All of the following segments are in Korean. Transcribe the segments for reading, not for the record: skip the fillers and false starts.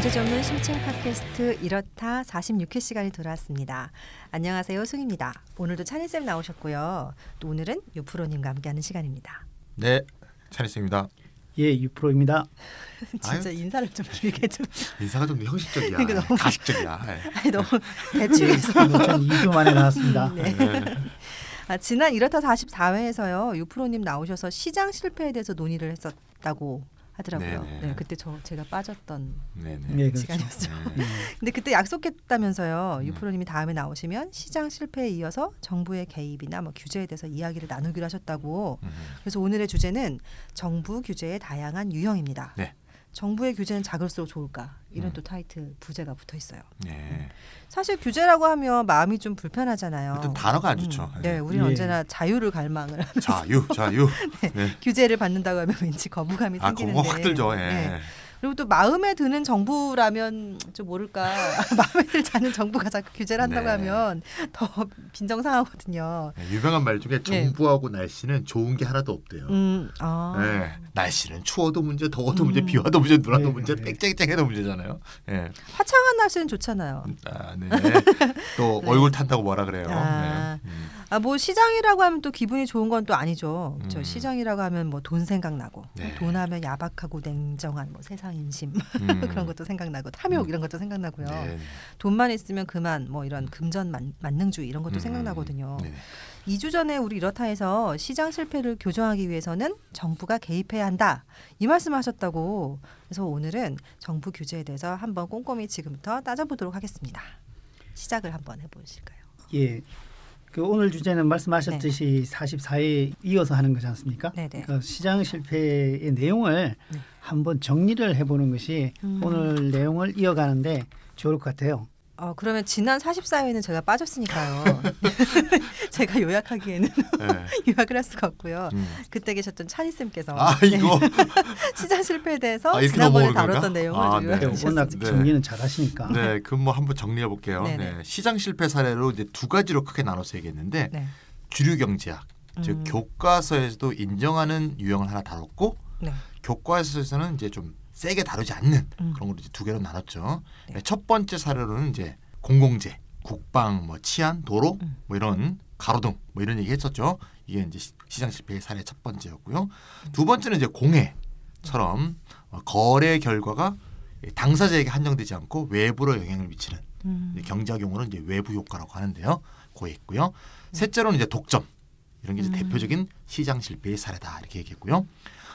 경제 전문 심층 팟캐스트 이렇다 46회 시간이 돌아왔습니다. 안녕하세요, 승입니다. 오늘도 찬희쌤 나오셨고요. 또 오늘은 유프로님과 함께하는 시간입니다. 네, 찬희쌤입니다. 예, 유프로입니다. 진짜 아유, 인사를 좀 길게 좀. 인사가 좀 형식적이야. 그러니까 너무 가식적이야. 아니, 너무 대충해서. 전 2주 만에 나왔습니다. 네. 지난 이렇다 44회에서요. 유프로님 나오셔서 시장 실패에 대해서 논의를 했었다고 하더라고요. 네, 그때 제가 빠졌던 시간이었죠. 네. 근데 그때 약속했다면서요. 유프로님이 다음에 나오시면 시장 실패에 이어서 정부의 개입이나 뭐 규제에 대해서 이야기를 나누기로 하셨다고. 그래서 오늘의 주제는 정부 규제의 다양한 유형입니다. 네. 정부의 규제는 작을수록 좋을까? 이런 또 타이틀 부제가 붙어 있어요. 네. 사실 규제라고 하면 마음이 좀 불편하잖아요. 일단 단어가 안 좋죠. 네, 우리는 언제나 자유를 갈망을 하면서 자유. 네. 규제를 받는다고 하면 왠지 거부감이 생기는데. 그거 확 들죠. 예. 네. 그리고 또 마음에 드는 정부라면 좀 모를까 마음에 들지 않은 정부가 자꾸 규제를 한다고 하면 더 빈정상하거든요. 유명한 말 중에 정부하고 날씨는 좋은 게 하나도 없대요. 네. 날씨는 추워도 문제, 더워도 문제, 비 와도 문제, 눈 와도 문제, 뺑뺑뺑해도 문제잖아요. 네. 화창한 날씨는 좋잖아요. 네. 또 얼굴 탄다고 뭐라 그래요. 뭐 시장이라고 하면 또 기분이 좋은 건 또 아니죠. 저 시장이라고 하면 뭐 돈 생각나고, 돈 하면 야박하고 냉정한 뭐 세상 인심 그런 것도 생각나고, 탐욕 이런 것도 생각나고요. 돈만 있으면 그만 뭐 이런 금전 만능주의 이런 것도 생각나거든요. 2주 전에 우리 이렇다에서 시장 실패를 교정하기 위해서는 정부가 개입해야 한다 이 말씀하셨다고. 그래서 오늘은 정부 규제에 대해서 한번 꼼꼼히 지금부터 따져보도록 하겠습니다. 시작을 한번 해보실까요? 예. 그 오늘 주제는 말씀하셨듯이 44회 이어서 하는 거지 않습니까? 그 시장 실패의 내용을 한번 정리를 해보는 것이 오늘 내용을 이어가는데 좋을 것 같아요. 그러면 지난 44회는 제가 빠졌으니까요. 제가 요약하기에는 요약을 할 수가 없고요. 그때 계셨던 찬희쌤께서 이거 시장 실패에 대해서 지난번에 다뤘던 내용을 요약해 주셨습니다. 워낙 정리는 잘하시니까. 네, 그럼 뭐 한번 정리해 볼게요. 네, 시장 실패 사례로 이제 두 가지로 크게 나눠서 얘기했는데 주류 경제학, 즉 교과서에서도 인정하는 유형을 하나 다뤘고, 교과서에서는 이제 좀 세게 다루지 않는 그런 걸로 이제 두 개로 나눴죠. 첫 번째 사례로는 이제 공공재, 국방, 뭐 치안, 도로, 뭐 이런 가로등, 뭐 이런 얘기 했었죠. 이게 이제 시장 실패의 사례 첫 번째였고요. 두 번째는 이제 공해처럼 거래 결과가 당사자에게 한정되지 않고 외부로 영향을 미치는 경제학 용어는 이제 외부 효과라고 하는데요. 그거 있고요. 셋째로는 이제 독점, 이런 게 이제 대표적인 시장 실패의 사례다 이렇게 얘기했고요.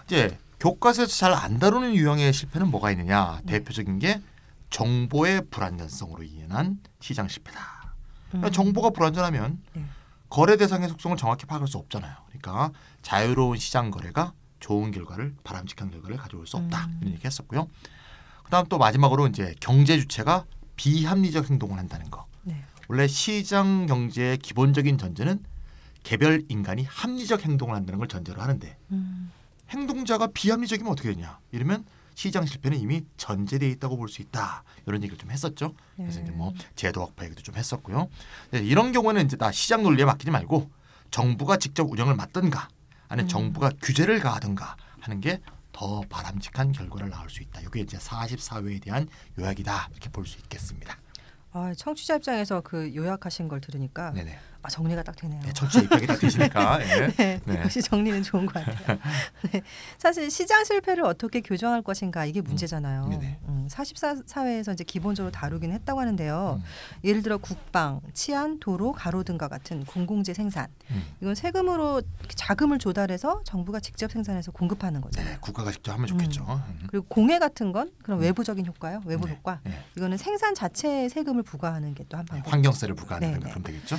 이제 교과서에서 잘 안 다루는 유형의 실패는 뭐가 있느냐? 대표적인 게 정보의 불안전성으로 인한 시장 실패다. 그러니까 정보가 불안전하면 거래 대상의 속성을 정확히 파악할 수 없잖아요. 그러니까 자유로운 시장 거래가 좋은 결과를, 바람직한 결과를 가져올 수 없다. 이런 얘기 했었고요. 그다음 또 마지막으로 이제 경제 주체가 비합리적 행동을 한다는 거. 원래 시장 경제의 기본적인 전제는 개별 인간이 합리적 행동을 한다는 걸 전제로 하는데 행동자가 비합리적이면 어떻게 되냐? 이러면 시장 실패는 이미 전제되어 있다고 볼 수 있다. 이런 얘기를 좀 했었죠. 그래서 이제 뭐 제도 확보 얘기도 좀 했었고요. 이런 경우는 이제 다 시장 논리에 맡기지 말고 정부가 직접 운영을 맡든가, 아니면 정부가 규제를 가하든가 하는 게 더 바람직한 결과를 낳을 수 있다. 이게 이제 44회에 대한 요약이다. 이렇게 볼 수 있겠습니다. 청취자 입장에서 그 요약하신 걸 들으니까 정리가 딱 되네요. 청취자 입장이 딱 되시니까. 역시 정리는 좋은 것 같아요. 사실 시장 실패를 어떻게 교정할 것인가 이게 문제잖아요. 44회에서 이제 기본적으로 다루긴 했다고 하는데요. 예를 들어 국방, 치안, 도로, 가로등과 같은 공공재 생산. 이건 세금으로 자금을 조달해서 정부가 직접 생산해서 공급하는 거잖아요. 국가가 직접 하면 좋겠죠. 그리고 공해 같은 건 그런 외부적인 효과요. 외부 효과. 이거는 생산 자체에 세금을 부과하는 게 또 한 방법. 환경세를 부과하는 그럼 되겠죠.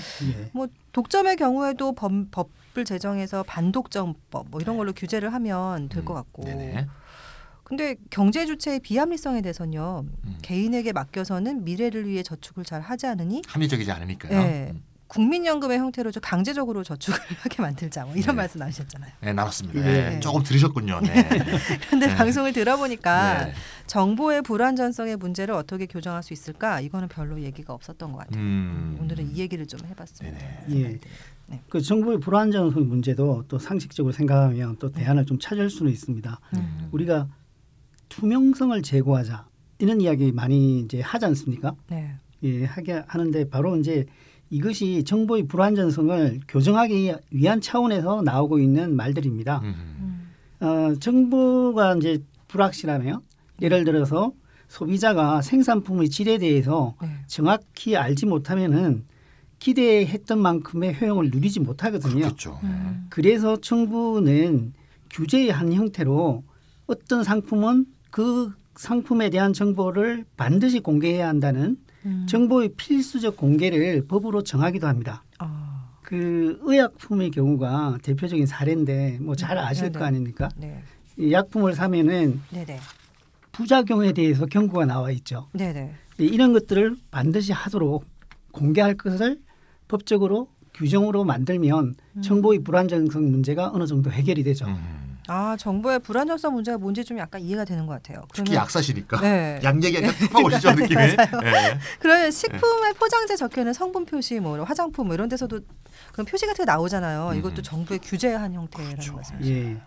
뭐 독점의 경우에도 법을 제정해서 반독점법 뭐 이런 걸로 규제를 하면 될 것 같고. 근데 경제 주체의 비합리성에 대해서는요. 개인에게 맡겨서는 미래를 위해 저축을 잘 하지 않으니 합리적이지 않으니까요. 국민연금의 형태로 좀 강제적으로 저축을 하게 만들자 뭐 이런 말씀 나오셨잖아요. 네, 나눴습니다. 조금 들으셨군요. 그런데 방송을 들어보니까 정보의 불안전성의 문제를 어떻게 교정할 수 있을까? 이거는 별로 얘기가 없었던 것 같아요. 오늘은 이 얘기를 좀 해봤습니다. 그 정보의 불안전성 문제도 또 상식적으로 생각하면 또 대안을 좀 찾을 수는 있습니다. 우리가 투명성을 제고하자 이런 이야기 많이 이제 하지 않습니까? 네. 예, 하게 하는데 바로 이제 이것이 정보의 불완전성을 교정하기 위한 차원에서 나오고 있는 말들입니다. 정보가 이제 불확실하면 예를 들어서 소비자가 생산품의 질에 대해서 정확히 알지 못하면은 기대했던 만큼의 효용을 누리지 못하거든요. 그렇겠죠. 그래서 정부는 규제의 한 형태로 어떤 상품은 그 상품에 대한 정보를 반드시 공개해야 한다는 정보의 필수적 공개를 법으로 정하기도 합니다. 그 의약품의 경우가 대표적인 사례인데 뭐 잘 아실 거 아닙니까? 네. 이 약품을 사면은 부작용에 대해서 경고가 나와 있죠. 이런 것들을 반드시 하도록 공개할 것을 법적으로 규정으로 만들면 정보의 불안정성 문제가 어느 정도 해결이 되죠. 정보의 불안정성 문제가 뭔지 좀 약간 이해가 되는 것 같아요. 특히 약사시니까 약 얘기가 툭 오시죠 느낌이. 네. 그러면 식품의 포장재 적혀있는 성분 표시, 뭐 화장품 뭐 이런 데서도 그런 표시 같은 게 나오잖아요. 이것도 정부의 규제한 형태라는 말씀이죠. 예.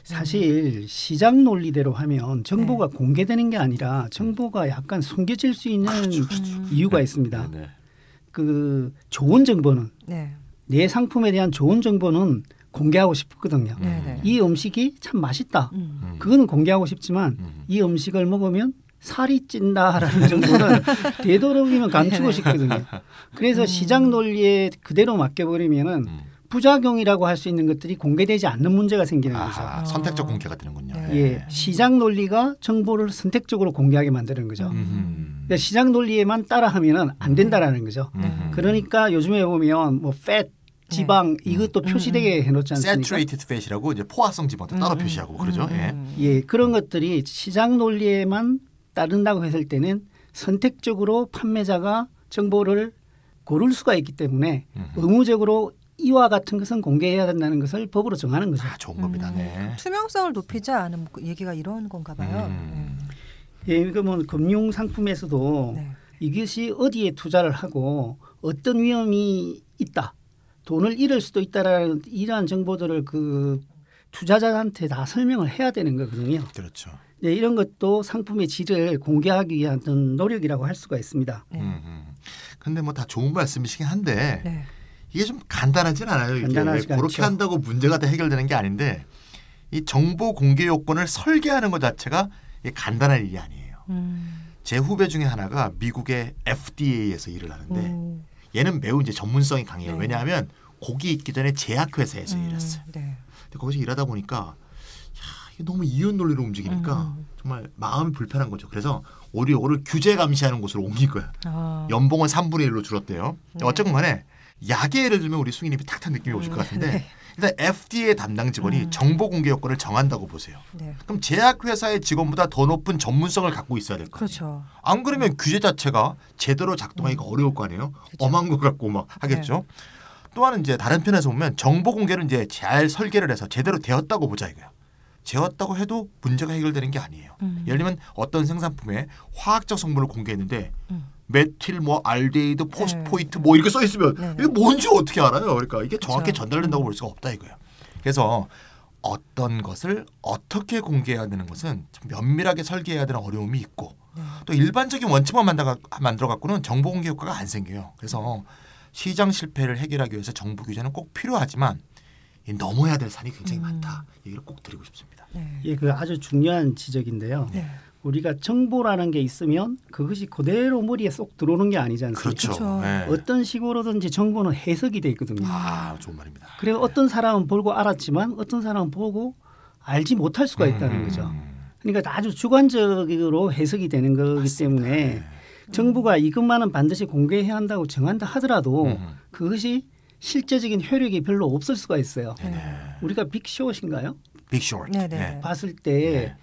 사실 시장 논리대로 하면 정보가 공개되는 게 아니라 정보가 약간 숨겨질 수 있는 이유가 있습니다. 그 좋은 정보는 내 상품에 대한 좋은 정보는 공개하고 싶거든요. 이 음식이 참 맛있다. 그거는 공개하고 싶지만 이 음식을 먹으면 살이 찐다라는 정도는 되도록이면 감추고 싶거든요. 그래서 시장 논리에 그대로 맡겨버리면은 부작용이라고 할 수 있는 것들이 공개되지 않는 문제가 생기는 거죠. 선택적 공개가 되는군요. 예, 시장 논리가 정보를 선택적으로 공개하게 만드는 거죠. 그러니까 시장 논리에만 따라하면은 안 된다라는 거죠. 그러니까 요즘에 보면 뭐 fat 지방 이것도 표시되게 해놓지 않습니까? Saturated fat이라고 이제 포화성 지방도 따로 표시하고 그러죠. 예, 그런 것들이 시장 논리에만 따른다고 했을 때는 선택적으로 판매자가 정보를 고를 수가 있기 때문에 의무적으로 이와 같은 것은 공개해야 된다는 것을 법으로 정하는 거죠. 좋은 겁니다. 네. 투명성을 높이자는 얘기가 이런 건가 봐요. 예, 그러면 금융 상품에서도 이것이 어디에 투자를 하고 어떤 위험이 있다. 돈을 잃을 수도 있다라는 이러한 정보들을 그 투자자한테 다 설명을 해야 되는 거거든요. 그렇죠. 네, 이런 것도 상품의 질을 공개하기 위한 노력이라고 할 수가 있습니다. 그런데 뭐 다 좋은 말씀이시긴 한데 이게 좀 간단하진 않아요. 이게 그렇게 않죠. 한다고 문제가 다 해결되는 게 아닌데 이 정보 공개 요건을 설계하는 것 자체가 간단한 일이 아니에요. 제 후배 중에 하나가 미국의 FDA에서 일을 하는데 얘는 매우 이제 전문성이 강해요. 왜냐하면 거기 있기 전에 제약회사에서 일했어요. 근데 거기서 일하다 보니까 이게 너무 이윤 논리로 움직이니까 정말 마음이 불편한 거죠. 그래서 오히려 이거를 규제 감시하는 곳으로 옮긴 거야. 연봉은 3분의 1로 줄었대요. 어쨌건 간에 약의 예를 들면 우리 승희님이 탁탁 느낌이 오실 것 같은데 일단 FDA 담당 직원이 정보 공개 요건을 정한다고 보세요. 그럼 제약회사의 직원보다 더 높은 전문성을 갖고 있어야 될 거예요. 그렇죠. 안 그러면 규제 자체가 제대로 작동하기가 어려울 거 아니에요. 그렇죠. 엄한 거 갖고 막 하겠죠. 또한 이제 다른 편에서 보면 정보 공개를 이제 잘 설계를 해서 제대로 되었다고 보자 이거야. 되었다고 해도 문제가 해결되는 게 아니에요. 예를 들면 어떤 생산품에 화학적 성분을 공개했는데 메틸 뭐 알데히드 포스포이트 뭐 이렇게 써 있으면 이게 뭔지 어떻게 알아요? 그러니까 이게 정확히 전달된다고 볼 수가 없다 이거예요. 그래서 어떤 것을 어떻게 공개해야 되는 것은 좀 면밀하게 설계해야 되는 어려움이 있고 또 일반적인 원칙만 만들어 갖고는 정보 공개 효과가 안 생겨요. 그래서 시장 실패를 해결하기 위해서 정부 규제는 꼭 필요하지만 넘어야 될 산이 굉장히 많다. 얘기를 꼭 드리고 싶습니다. 예, 그 아주 중요한 지적인데요. 우리가 정보라는 게 있으면 그것이 그대로 머리에 쏙 들어오는 게 아니지 않습니까? 그렇죠. 네. 어떤 식으로든지 정보는 해석이 돼 있거든요. 좋은 말입니다. 그래서 어떤 사람은 보고 알았지만 어떤 사람은 보고 알지 못할 수가 있다는 거죠. 그러니까 아주 주관적으로 해석이 되는 거기 맞습니다. 때문에 정부가 이것만은 반드시 공개해야 한다고 정한다 하더라도 그것이 실제적인 효력이 별로 없을 수가 있어요. 우리가 빅쇼트인가요? 빅쇼트. 봤을 때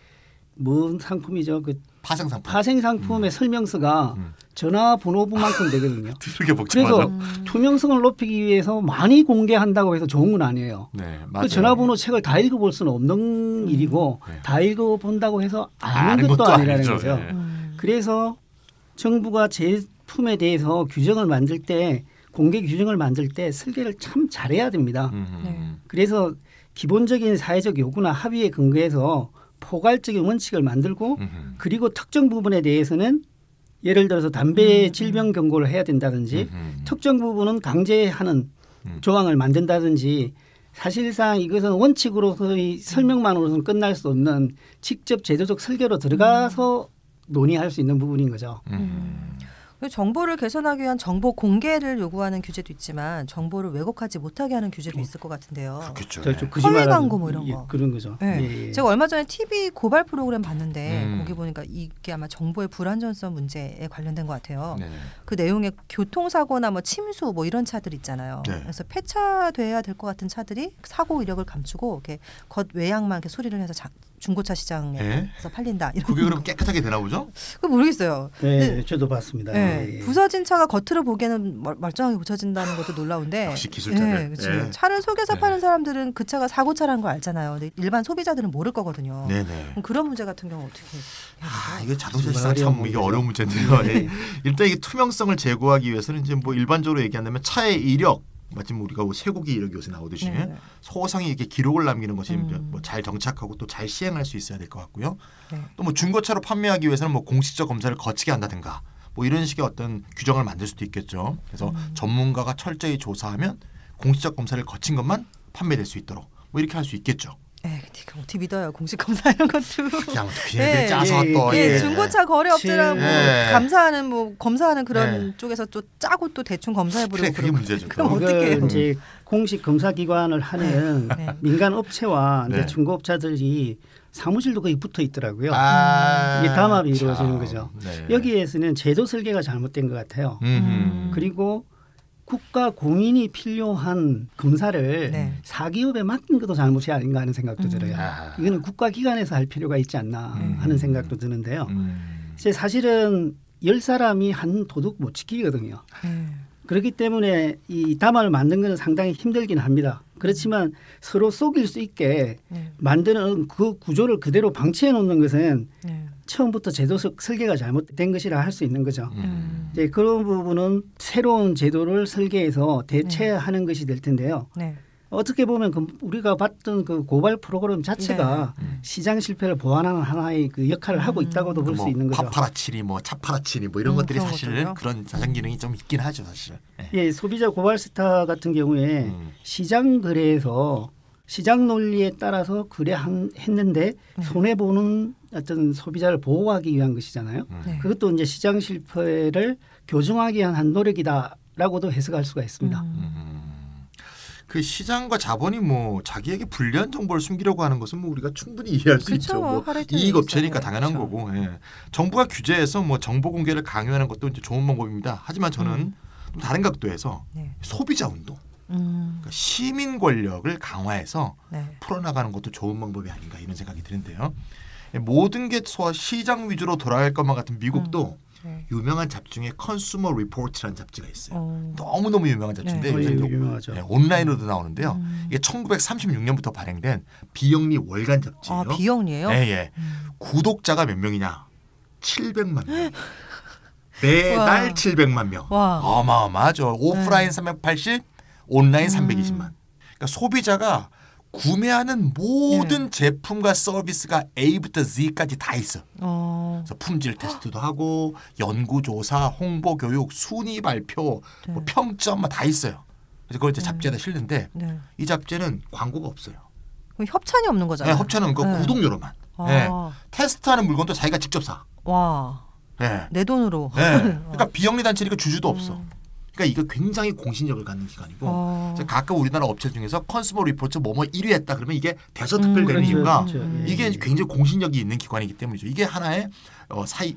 뭔 상품이죠? 그 파생상품. 파생상품의 설명서가 전화번호부만큼 되거든요. 되게 복잡하죠. 그래서 투명성을 높이기 위해서 많이 공개한다고 해서 좋은 건 아니에요. 그 전화번호 책을 다 읽어볼 수는 없는 일이고 다 읽어본다고 해서 아는 것도 아니라는 거죠. 그래서 정부가 제품에 대해서 규정을 만들 때 공개 규정을 만들 때 설계를 참 잘해야 됩니다. 그래서 기본적인 사회적 요구나 합의에 근거해서 포괄적인 원칙을 만들고 그리고 특정 부분에 대해서는 예를 들어서 담배 질병 경고를 해야 된다든지 특정 부분은 강제하는 조항을 만든다든지 사실상 이것은 원칙으로서의 설명만으로는 끝날 수 없는 직접 제도적 설계로 들어가서 논의할 수 있는 부분인 거죠. 정보를 개선하기 위한 정보 공개를 요구하는 규제도 있지만 정보를 왜곡하지 못하게 하는 규제도 있을 것 같은데요. 그렇겠죠. 허위 광고 뭐 이런 거. 예, 그런 거죠. 네. 예. 제가 얼마 전에 TV 고발 프로그램 봤는데 거기 보니까 이게 아마 정보의 불안전성 문제에 관련된 것 같아요. 네. 그 내용에 교통사고나 뭐 침수 뭐 이런 차들 있잖아요. 네. 그래서 폐차돼야 될 것 같은 차들이 사고 이력을 감추고 이렇게 겉 외양만 이렇게 소리를 해서 중고차 시장에서 팔린다. 이런 그게 그럼 깨끗하게 되나 보죠? 그 모르겠어요. 네, 저도 봤습니다. 네, 부서진 차가 겉으로 보기에는 멀쩡하게 고쳐진다는 것도 놀라운데 역시 기술자들. 네, 차를 속여서 파는 사람들은 그 차가 사고차라는 걸 알잖아요. 근데 일반 소비자들은 모를 거거든요. 네네. 그런 문제 같은 경우 어떻게 해야 이거 자동차 시장 참 이게 어려운 문제인데요. 네. 일단 이게 투명성을 제고하기 위해서는 이제 뭐 일반적으로 얘기한다면 차의 이력 마침 우리가 쇠고기 이력이 요새 나오듯이 소상히 이렇게 기록을 남기는 것이 뭐 잘 정착하고 또 잘 시행할 수 있어야 될 것 같고요. 또 뭐 중고차로 판매하기 위해서는 뭐 공식적 검사를 거치게 한다든가 뭐 이런 식의 어떤 규정을 만들 수도 있겠죠. 그래서 전문가가 철저히 조사하면 공식적 검사를 거친 것만 판매될 수 있도록 뭐 이렇게 할 수 있겠죠. 근데 어떻게 믿어요? 공식 검사 이런 것도. 그냥 그냥 짜서 또 중고차 거래업체랑 감사하는 뭐 검사하는 그런 쪽에서 또 짜고 또 대충 검사해보려고. 그게 문제죠. 그럼 어떻게 해요? 이제 공식 검사 기관을 하는 민간 업체와 이제 중고업자들이 사무실도 거의 붙어 있더라고요. 이게 담합이 이루어지는 거죠. 여기에서는 제도 설계가 잘못된 것 같아요. 그리고 국가 공인이 필요한 검사를 사기업에 맡긴 것도 잘못이 아닌가 하는 생각도 들어요. 이거는 국가기관에서 할 필요가 있지 않나 하는 생각도 드는데요. 이제 사실은 10사람이 한 도둑 못 지키거든요. 그렇기 때문에 이 담화를 만든 것은 상당히 힘들긴 합니다. 그렇지만 서로 속일 수 있게 만드는 그 구조를 그대로 방치해 놓는 것은 처음부터 제도적 설계가 잘못된 것이라 할 수 있는 거죠. 이제 그런 부분은 새로운 제도를 설계해서 대체하는 것이 될 텐데요. 어떻게 보면 우리가 봤던 그 고발 프로그램 자체가 시장 실패를 보완하는 하나의 그 역할을 하고 있다고도 볼 수 있는 거죠. 파파라치니 뭐 차파라치니 뭐 이런 것들이 사실 그런 자산 기능이 좀 있긴 하죠, 사실. 예, 소비자 고발 스타 같은 경우에 시장 거래에서 시장 논리에 따라서 거래했는데 손해 보는 어떤 소비자를 보호하기 위한 것이잖아요. 그것도 이제 시장 실패를 교정하기 위한 한 노력이다라고도 해석할 수가 있습니다. 그 시장과 자본이 뭐 자기에게 불리한 정보를 숨기려고 하는 것은 뭐 우리가 충분히 이해할 수 있죠. 뭐 이익 업체니까 당연한 거고. 정부가 규제해서 뭐 정보 공개를 강요하는 것도 이제 좋은 방법입니다. 하지만 저는 좀 다른 각도에서 소비자 운동, 그러니까 시민 권력을 강화해서 풀어나가는 것도 좋은 방법이 아닌가 이런 생각이 드는데요. 모든 게 시장 위주로 돌아갈 것만 같은 미국도 유명한 잡지 중에 컨슈머 리포트라는 잡지가 있어요. 너무너무 유명한 잡지인데 유명하죠. 온라인으로도 나오는데요. 이게 1936년부터 발행된 비영리 월간 잡지예요. 비영리예요? 네. 구독자가 몇 명이냐? 700만 명. 매달 700만 명. 어마어마하죠. 오프라인 380, 온라인 320만. 그러니까 소비자가 구매하는 모든 제품과 서비스가 A부터 Z까지 다 있어. 그래서 품질 테스트도 하고 연구조사, 홍보, 교육, 순위 발표, 뭐 평점 다 있어요. 그래서 그걸 이제 잡지에다 실는데 이 잡지는 광고가 없어요. 그럼 협찬이 없는 거잖아요. 협찬은 그 구독료로만. 테스트하는 물건도 자기가 직접 사. 내 돈으로. 그러니까 비영리 단체니까 주주도 없어. 그러니까 이거 굉장히 공신력을 갖는 기관이고 가끔 우리나라 업체 중에서 컨슈머 리포트 뭐뭐 1위 했다 그러면 이게 대서특필되는 이유가 이게 굉장히 공신력이 있는 기관이기 때문이죠. 이게 하나의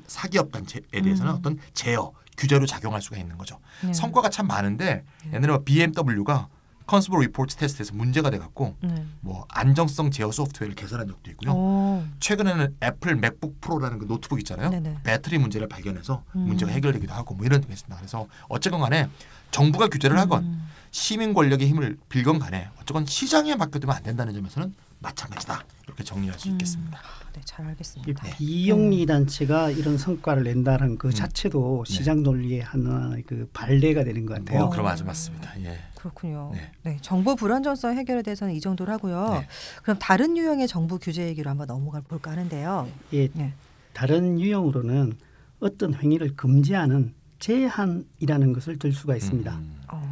사기업 단체에 대해서는 어떤 제어, 규제로 작용할 수가 있는 거죠. 성과가 참 많은데 옛날에 BMW가 컨슈머 리포트 테스트에서 문제가 돼갖고 뭐 안정성 제어 소프트웨어를 개선한 적도 있고요. 최근에는 애플 맥북 프로라는 그 노트북 있잖아요. 배터리 문제를 발견해서 문제가 해결되기도 하고 뭐 이런 게 있습니다. 그래서 어쨌건 간에 정부가 규제를 하건 시민 권력의 힘을 빌건 간에 어쨌건 시장에 맡겨두면 안 된다는 점에서는 마찬가지다. 이렇게 정리할 수 있겠습니다. 네, 잘 알겠습니다. 비영리 단체가 이런 성과를 낸다는 그 자체도 시장 논리의 하나의 그 발레가 되는 것 같아요. 그럼 아주 맞습니다. 예. 그렇군요. 네, 정보 불안정성 해결에 대해서는 이 정도로 하고요. 네. 그럼 다른 유형의 정부 규제 얘기로 한번 넘어가 볼까 하는데요. 예, 다른 유형으로는 어떤 행위를 금지하는 제한이라는 것을 들 수가 있습니다.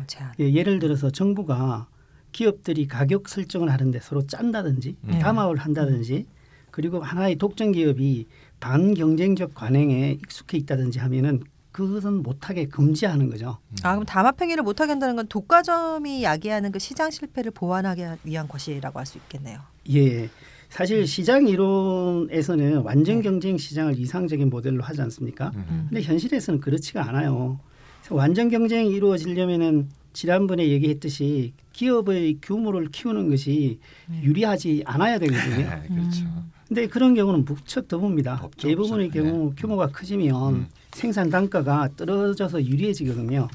제한. 예, 예를 들어서 정부가 기업들이 가격 설정을 하는데 서로 짠다든지 담합을 한다든지 그리고 하나의 독점 기업이 반경쟁적 관행에 익숙해 있다든지 하면은 그것은 못하게 금지하는 거죠. 그럼 담합행위를 못하게 한다는 건 독과점이 야기하는 그 시장 실패를 보완하기 위한 것이라고 할 수 있겠네요. 예, 사실 시장 이론에서는 완전 경쟁 시장을 이상적인 모델로 하지 않습니까? 근데 현실에서는 그렇지가 않아요. 그래서 완전 경쟁이 이루어지려면은 지난번에 얘기했듯이 기업의 규모를 키우는 것이 유리하지 않아야 되거든요. 그렇죠. 근데 그런 경우는 무척 드뭅니다. 대부분의 경우 규모가 커지면 생산 단가가 떨어져서 유리해지거든요.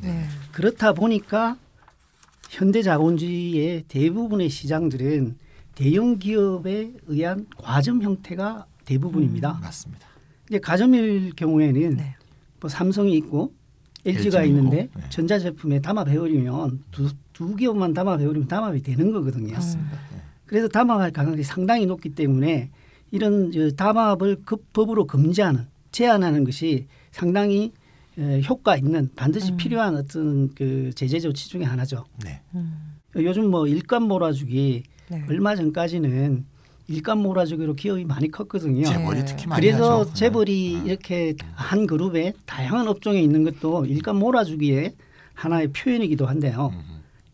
그렇다 보니까 현대자본주의의 대부분의 시장들은 대형 기업에 의한 과점 형태가 대부분입니다. 맞습니다. 이제 가점일 경우에는 뭐 삼성이 있고 LG가 있는데 전자제품에 담합해버리면 두 기업만 담합해버리면 담합이 되는 거거든요. 그래서 담합할 가능성이 상당히 높기 때문에 이런 담합을 법으로 금지하는 제한하는 것이 상당히 효과 있는 반드시 필요한 어떤 그 제재 조치 중에 하나죠. 요즘 뭐 일감 몰아주기 얼마 전까지는 일감 몰아주기로 기업이 많이 컸거든요. 재벌이 특히 많이 그래서 하죠. 재벌이 이렇게 한 그룹에 다양한 업종에 있는 것도 일감 몰아주기의 하나의 표현이기도 한데요.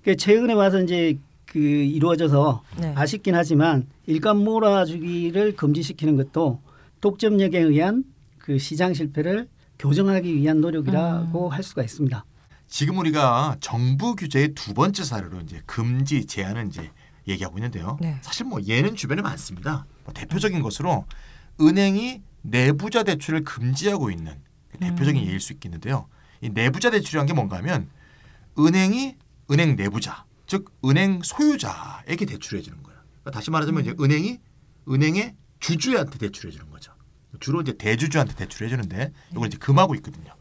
최근에 와서 이제 그 이루어져서 아쉽긴 하지만 일감 몰아주기를 금지시키는 것도 독점력에 의한 그 시장 실패를 교정하기 위한 노력이라고 할 수가 있습니다. 지금 우리가 정부 규제의 두 번째 사례로 이제 금지 제한을 이제 얘기하고 있는데요. 사실 뭐 예는 주변에 많습니다. 뭐 대표적인 것으로 은행이 내부자 대출을 금지하고 있는 대표적인 예일 수 있겠는데요. 이 내부자 대출이란 게 뭔가 하면 은행이 은행 내부자, 즉 은행 소유자에게 대출해 주는 거예요. 그러니까 다시 말하자면 이제 은행이 은행의 주주한테 대출해 주는 거죠. 주로 이제 대주주한테 대출해 주는데 이걸 이제 금하고 있거든요.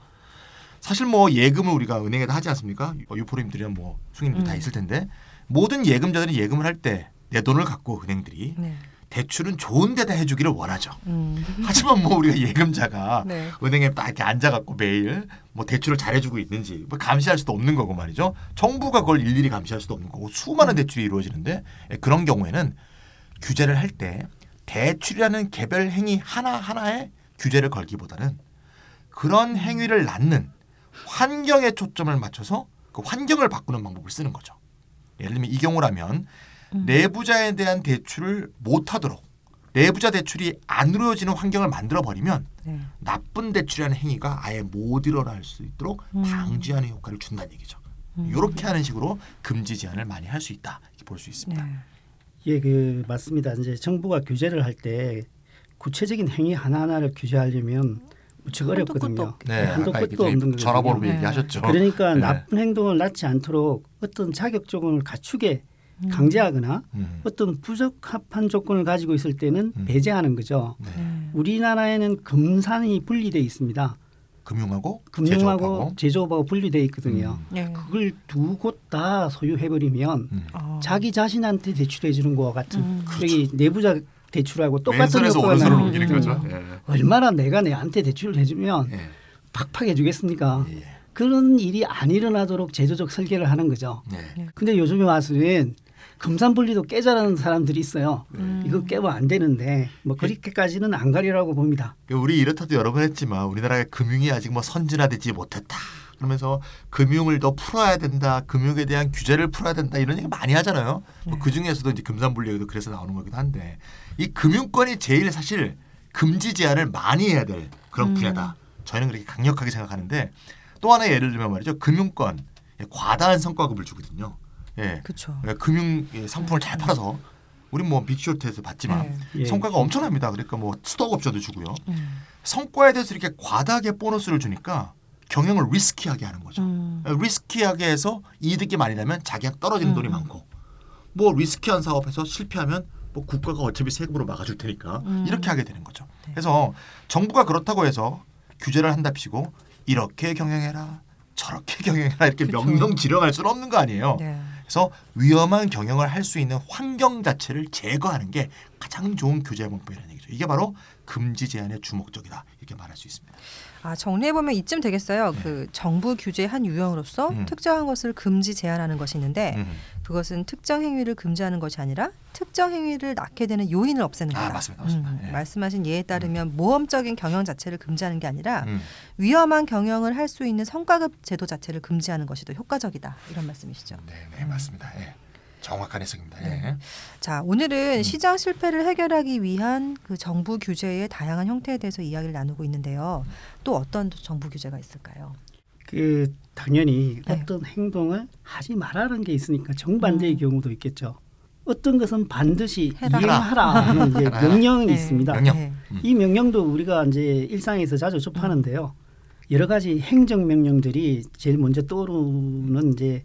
사실 뭐 예금을 우리가 은행에다 하지 않습니까? 유포님들이나 뭐 승인들 다 있을 텐데 모든 예금자들이 예금을 할 때 내 돈을 갖고 은행들이 대출은 좋은 데다 해주기를 원하죠. 하지만 뭐 우리가 예금자가 은행에 딱 이렇게 앉아갖고 매일 뭐 대출을 잘해주고 있는지 뭐 감시할 수도 없는 거고 말이죠. 정부가 그걸 일일이 감시할 수도 없는 거고 수많은 대출이 이루어지는데 그런 경우에는 규제를 할 때 대출이라는 개별 행위 하나하나에 규제를 걸기보다는 그런 행위를 낳는 환경에 초점을 맞춰서 그 환경을 바꾸는 방법을 쓰는 거죠. 예를 들면 이 경우라면 내부자에 대한 대출을 못하도록 내부자 대출이 안 이루어지는 환경을 만들어버리면 나쁜 대출이라는 행위가 아예 못 일어날 수 있도록 방지하는 효과를 준다는 얘기죠. 이렇게 하는 식으로 금지 제한을 많이 할 수 있다 이렇게 볼 수 있습니다. 예, 그 맞습니다. 이제 정부가 규제를 할 때 구체적인 행위 하나하나를 규제하려면 무척 어렵거든요. 한도 끝도 없는 거죠. 전화번호 얘기하셨죠. 그러니까 나쁜 행동을 낳지 않도록 어떤 자격 조건을 갖추게 강제하거나 어떤 부적합한 조건을 가지고 있을 때는 배제하는 거죠. 우리나라에는 금산이 분리되어 있습니다. 금융하고 제조업하고 분리되어 있거든요. 그걸 두 곳 다 소유해버리면 자기 자신한테 대출해 주는 것과 같은 여기 내부자 대출하고 똑같은 효과가 나는 거죠. 얼마나 내가 내한테 대출을 해주면 팍팍 해주겠습니까? 그런 일이 안 일어나도록 제도적 설계를 하는 거죠. 근데 요즘에 와서는 금산분리도 깨자라는 사람들이 있어요. 이거 깨면 안 되는데 뭐 그렇게까지는 안 가리라고 봅니다. 우리 이렇다도 여러 번 했지만 우리나라의 금융이 아직 뭐 선진화되지 못했다. 그러면서 금융을 더 풀어야 된다. 금융에 대한 규제를 풀어야 된다. 이런 얘기 많이 하잖아요. 뭐 그중에서도 이제 금산분리도 그래서 나오는 거기도 한데 이 금융권이 제일 사실 금지 제한을 많이 해야 될 그런 분야다. 저희는 그렇게 강력하게 생각하는데 또 하나 예를 들면 말이죠. 금융권 과다한 성과급을 주거든요. 그렇죠. 금융 상품을 잘 팔아서 우리 뭐 빅쇼트에서 봤지만 성과가 엄청납니다. 그러니까 뭐 스톡 옵션도 주고요. 성과에 대해서 이렇게 과다하게 보너스를 주니까 경영을 리스키하게 하는 거죠. 리스키하게 해서 이득이 많이 나면 자기가 떨어지는 돈이 많고 뭐 리스키한 사업에서 실패하면 뭐 국가가 어차피 세금으로 막아줄 테니까 이렇게 하게 되는 거죠. 네. 그래서 정부가 그렇다고 해서 규제를 한답시고 이렇게 경영해라 저렇게 경영해라 이렇게 그쵸. 명령 지령할 수는 없는 거 아니에요. 네. 그래서 위험한 경영을 할 수 있는 환경 자체를 제거하는 게 가장 좋은 규제 방법이라는 얘기죠. 이게 바로 금지 제한의 주목적이다 이렇게 말할 수 있습니다. 정리해 보면 이쯤 되겠어요. 네. 그 정부 규제의 한 유형으로서 특정한 것을 금지 제한하는 것이 있는데 그것은 특정 행위를 금지하는 것이 아니라 특정 행위를 낳게 되는 요인을 없애는 거다. 맞습니다. 네. 말씀하신 예에 따르면 모험적인 경영 자체를 금지하는 게 아니라 위험한 경영을 할 수 있는 성과급 제도 자체를 금지하는 것이 더 효과적이다. 이런 말씀이시죠. 네, 맞습니다. 예. 정확한 해석입니다. 네. 예. 자, 오늘은 시장 실패를 해결하기 위한 그 정부 규제의 다양한 형태에 대해서 이야기를 나누고 있는데요. 또 어떤 정부 규제가 있을까요? 그 당연히 어떤 행동을 하지 말라는 게 있으니까 정반대의 경우도 있겠죠. 어떤 것은 반드시 이행하라 하는 이제 명령이 있습니다. 명령. 이 명령도 우리가 이제 일상에서 자주 접하는데요. 여러 가지 행정 명령들이 제일 먼저 떠오르는 이제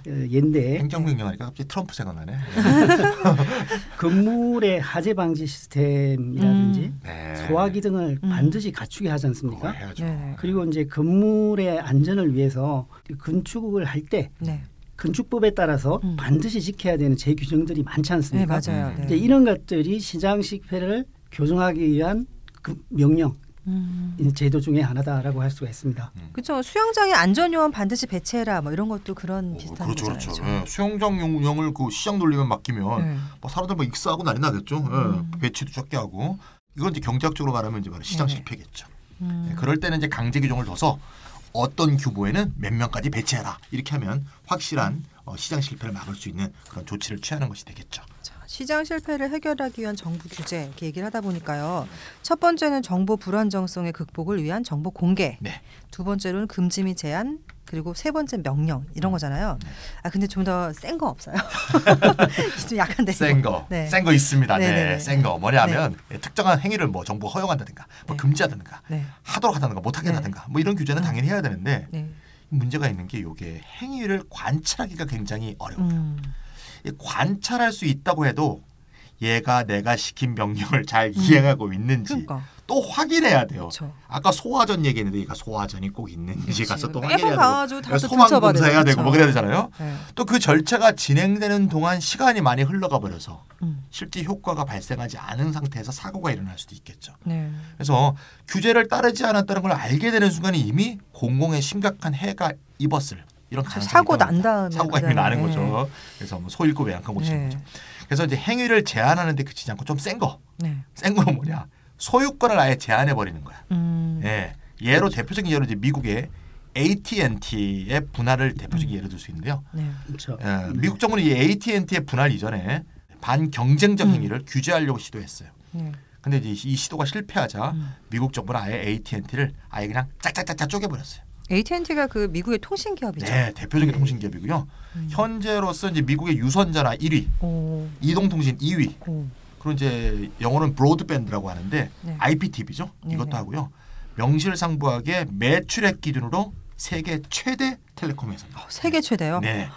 예인데 행정명령하니까 갑자기 트럼프 생각나네. 건물의 화재 방지 시스템이라든지 소화기 등을 반드시 갖추게 하지 않습니까? 그리고 이제 건물의 안전을 위해서 건축을 할 때 건축법에 따라서 반드시 지켜야 되는 제규정들이 많지 않습니까? 네, 맞아요. 이제 이런 것들이 시장 실패를 교정하기 위한 그 명령. 제도 중에 하나다라고 할 수가 있습니다. 그렇죠. 수영장에 안전요원 반드시 배치해라. 뭐 이런 것도 그런 비슷한 거잖아요. 그렇죠. 예. 수영장 용을 그 시장 돌리면 맡기면 뭐 사람들 뭐 익사하고 난리 나겠죠. 배치도 적게 하고 이건 이제 경제학적으로 말하면 이제 바로 시장 실패겠죠. 그럴 때는 이제 강제 규정을 둬서 어떤 규모에는 몇 명까지 배치해라 이렇게 하면 확실한 시장 실패를 막을 수 있는 그런 조치를 취하는 것이 되겠죠. 시장 실패를 해결하기 위한 정부 규제 이렇게 얘기를 하다 보니까요. 첫 번째는 정보 불안정성의 극복을 위한 정보 공개. 두 번째로는 금지 및 제한. 그리고 세 번째 명령 이런 거잖아요. 근데 좀 더 센 거 없어요? 좀 약한데. 센 거 있습니다. 센 거 뭐냐면 특정한 행위를 뭐 정부가 허용한다든가 뭐 금지하다든가 하도록 하다든가 못하게 하다든가 뭐 이런 규제는 당연히 해야 되는데 문제가 있는 게 이게 행위를 관찰하기가 굉장히 어려워요. 관찰할 수 있다고 해도 얘가 내가 시킨 명령을 잘 이행하고 있는지 또 확인해야 돼요. 그쵸. 아까 소화전 얘기했는데 얘가 소화전이 꼭 있는지 가서 또 확인해야 되고 소방 검사해야 되고 뭐 그래야 되잖아요. 또 그 절차가 진행되는 동안 시간이 많이 흘러가 버려서 실제 효과가 발생하지 않은 상태에서 사고가 일어날 수도 있겠죠. 그래서 규제를 따르지 않았다는 걸 알게 되는 순간에 이미 공공에 심각한 해가 입었을 이런 사고 난 다음에 사고가 이미 나는 거죠. 그래서 뭐 소 잃고 외양간 고치는 거죠. 그래서 이제 행위를 제한하는 데 그치지 않고 좀 센 거. 센 거는 뭐냐? 소유권을 아예 제한해 버리는 거야. 예로 대표적인 예로 이제 미국의 AT&T의 분할을 대표적인 예로 들 수 있는데요. 그렇죠. 미국 정부는 이 AT&T의 분할 이전에 반경쟁적 행위를 규제하려고 시도했어요. 근데 이제 이 시도가 실패하자 미국 정부는 아예 AT&T를 아예 그냥 짝짝짝짝 쪼개버렸어요. AT&T가 그 미국의 통신 기업이죠. 네, 대표적인 통신 기업이고요. 현재로서 이제 미국의 유선전화 1위, 이동통신 2위. 그리고 이제 영어로는 브로드밴드라고 하는데 IPTV죠. 이것도 하고요. 명실상부하게 매출액 기준으로 세계 최대 텔레콤 회사입니다. 세계 최대요? 네.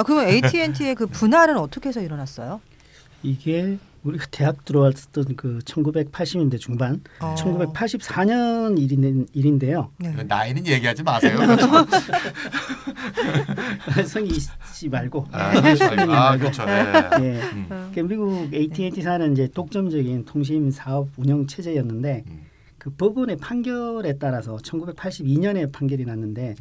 그럼 AT&T의 그 분할은 어떻게 해서 일어났어요? 이게 우리가 대학 들어왔던 그 1980년대 중반, 1984년 일인데요. 나이는 얘기하지 마세요. 성이씨 말고. 그렇죠. 미국 AT&T사는 이제 독점적인 통신 사업 운영 체제였는데 그 법원의 판결에 따라서 1982년에 판결이 났는데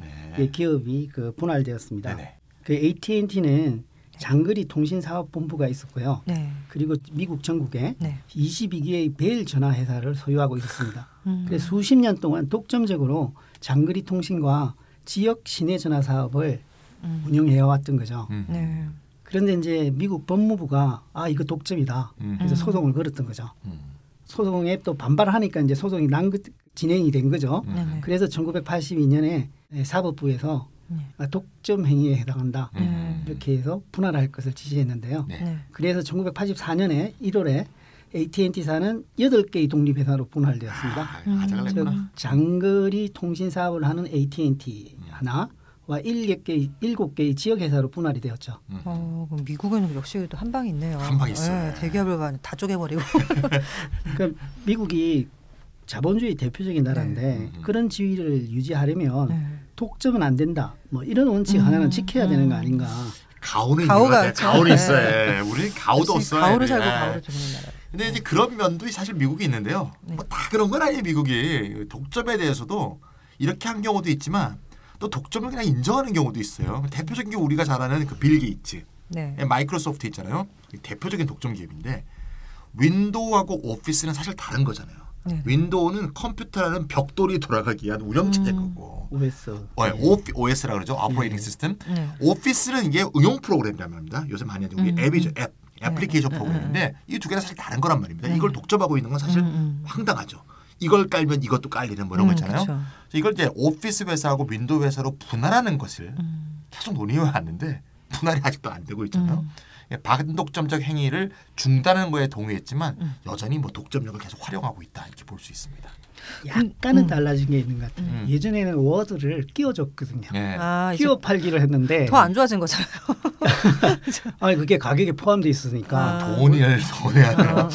기업이 그 분할되었습니다. 그 AT&T는 장거리 통신사업본부가 있었고요. 그리고 미국 전국에 22개의 벨 전화 회사를 소유하고 있었습니다. 그래서 수십 년 동안 독점적으로 장거리 통신과 지역 시내 전화 사업을 운영해왔던 거죠. 그런데 이제 미국 법무부가 이거 독점이다. 그래서 소송을 걸었던 거죠. 소송에 또 반발하니까 이제 소송이 진행이 된 거죠. 그래서 1982년에 사법부에서 독점 행위에 해당한다. 이렇게 해서 분할할 것을 지시했는데요. 그래서 1984년에 1월에 AT&T사는 8개의 독립회사로 분할되었습니다. 즉 장거리 통신 사업을 하는 AT&T 하나, 7개의 지역 회사로 분할이 되었죠. 그럼 미국은 역시 또 한 방이 있네요. 한 방 있어요. 네, 대기업을 다 쪼개버리고. 그러니까 미국이 자본주의 대표적인 나라인데 그런 지위를 유지하려면 독점은 안 된다. 뭐 이런 원칙 하나는 지켜야 되는 거 아닌가. 가오가 있어요. 우리 가오도 없어요. 가오를 살고 가오를 죽는 나라. 근데 이제 그런 면도 사실 미국이 있는데요. 뭐 다 그런 건 아니에요. 미국이 독점에 대해서도 이렇게 한 경우도 있지만 또 독점을 그냥 인정하는 경우도 있어요. 대표적인 게 우리가 잘 아는 그 빌 게이츠, 마이크로소프트 있잖아요. 대표적인 독점 기업인데 윈도우하고 오피스는 사실 다른 거잖아요. 윈도우는 컴퓨터라는 벽돌이 돌아가기 위한 운영체제 거고 OS라고 그러죠. 오퍼레이팅 시스템. 오피스는 이게 응용 프로그램이란 말입니다. 요새 많이 하죠. 우리 앱이죠. 애플리케이션 프로그램인데 이 두 개는 사실 다른 거란 말입니다. 이걸 독점하고 있는 건 사실 황당하죠. 이걸 깔면 이것도 깔리는 뭐 이런 거 있잖아요. 이걸 이제 오피스 회사하고 윈도우 회사로 분할하는 것을 계속 논의해 왔는데 분할이 아직도 안 되고 있잖아요. 반독점적 행위를 중단하는 거에 동의했지만 여전히 뭐 독점력을 계속 활용하고 있다 이렇게 볼 수 있습니다. 약간은 달라진 게 있는 것 같아요. 예전에는 워드를 끼워줬거든요. 끼워 팔기를 했는데 더 안 좋아진 거잖아요. 아니 그게 가격에 포함되어 있으니까 돈을 더 내야 돼요.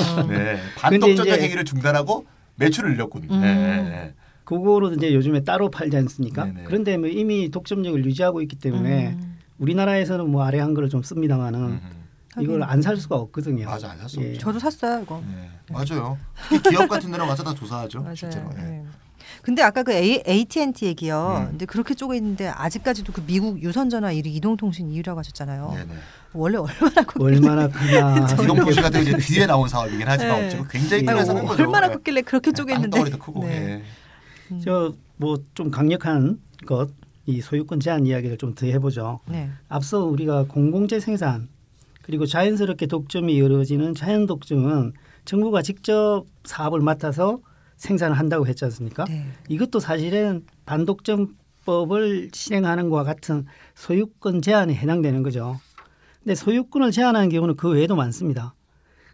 반독점적 행위를 중단하고 매출을 늘렸거든요. 그거로 이제 요즘에 따로 팔지 않습니까? 그런데 뭐 이미 독점력을 유지하고 있기 때문에 우리나라에서는 뭐 아래 한글을 좀 씁니다만은 이걸 안 살 수가 없거든요. 맞아, 안 살 수 없죠. 저도 샀어요 이거. 맞아요. 기업 같은 데로 가서 다 조사하죠. 실제로. 근데 아까 그 AT&T 얘기요. 근데 그렇게 쪼개 있는데 아직까지도 그 미국 유선전화 1위 이동통신 2위라고 하셨잖아요. 원래 얼마나 크나. 이동통신 같은 게 뒤에 나온 사업이긴 하지만 굉장히 큰 회사는 거죠. 얼마나 컸길래 그렇게 쪼개 있는데. 땅덩어리도 크고. 저 뭐 좀 강력한 것. 이 소유권 제한 이야기를 좀 더 해보죠. 앞서 우리가 공공재 생산 그리고 자연스럽게 독점이 이루어지는 자연 독점은 정부가 직접 사업을 맡아서 생산을 한다고 했지 않습니까? 이것도 사실은 반독점법을 실행하는 것과 같은 소유권 제한에 해당되는 거죠. 근데 소유권을 제한하는 경우는 그 외에도 많습니다.